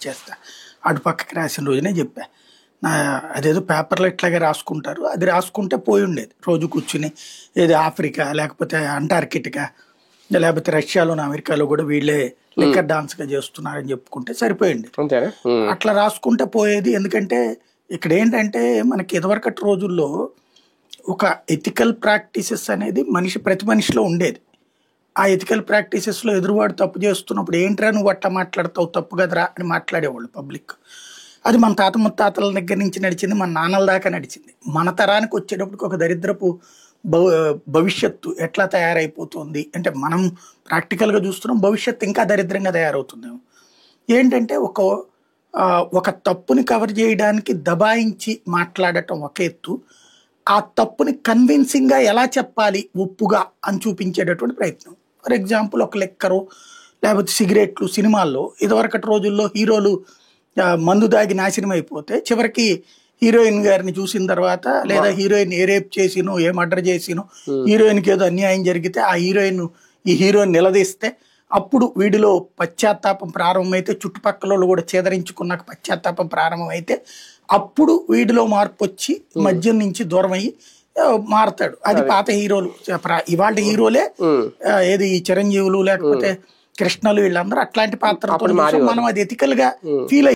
చేస్తా అటు పక్కకి రాసిన రోజునే చెప్పా. అదేదో పేపర్లో ఇట్లాగే రాసుకుంటారు, అది రాసుకుంటే పోయి ఉండేది. రోజు కూర్చుని ఏదో ఆఫ్రికా లేకపోతే అంటార్కిటికా లేకపోతే రష్యాలోని అమెరికాలో కూడా వీళ్ళే లిక్కర్ డాన్స్ గా చేస్తున్నారని చెప్పుకుంటే సరిపోయింది. అట్లా రాసుకుంటే పోయేది. ఎందుకంటే ఇక్కడ ఏంటంటే మనకి ఇదివరకటి రోజుల్లో ఒక ఎథికల్ ప్రాక్టీసెస్ అనేది ప్రతి మనిషిలో ఉండేది. ఆ ఎథికల్ ప్రాక్టీసెస్లో ఎదురువాడు తప్పు చేస్తున్నప్పుడు ఏంట్రా నువ్వు అట్లా మాట్లాడతావు, తప్పు కదరా అని మాట్లాడేవాళ్ళు పబ్లిక్. అది మన తాత ముత్తాతల దగ్గర నుంచి నడిచింది, మన నాన్నల దాకా నడిచింది. మన తరానికి వచ్చేటప్పటికి ఒక దరిద్రపు భవిష్యత్తు ఎట్లా తయారైపోతుంది అంటే మనం ప్రాక్టికల్గా చూస్తున్నాం, భవిష్యత్తు ఇంకా దరిద్రంగా తయారవుతుందేమో. ఏంటంటే ఒక తప్పుని కవర్ చేయడానికి దబాయించి మాట్లాడటం ఒక ఎత్తు, ఆ తప్పుని కన్విన్సింగ్గా ఎలా చెప్పాలి ఒప్పుగా అని చూపించేటటువంటి ప్రయత్నం. ఫర్ ఎగ్జాంపుల్ ఒక లెక్కరు లేకపోతే సిగరెట్లు సినిమాల్లో ఇదివరకటి రోజుల్లో హీరోలు మందు దాగి నాశనం అయిపోతే చివరికి హీరోయిన్ గారిని చూసిన తర్వాత లేదా హీరోయిన్ ఏ రేప్ చేసినో ఏ మర్డర్ చేసినో హీరోయిన్కి ఏదో అన్యాయం జరిగితే ఆ హీరోయిన్ నిలదీస్తే అప్పుడు వీడిలో పశ్చాత్తాపం ప్రారంభమైతే చుట్టుపక్కల కూడా చేదరించుకున్నాక పశ్చాత్తాపం ప్రారంభమైతే అప్పుడు వీడిలో మార్పు వచ్చి మద్యం నుంచి దూరం అయ్యి మారతాడు. అది పాత హీరోలు. ఇవాళ హీరోలే ఏది చిరంజీవులు లేకపోతే కృష్ణలు వీళ్ళందరూ అట్లాంటి పాత్రతో మనం అది ఎథికల్ గా ఫీల్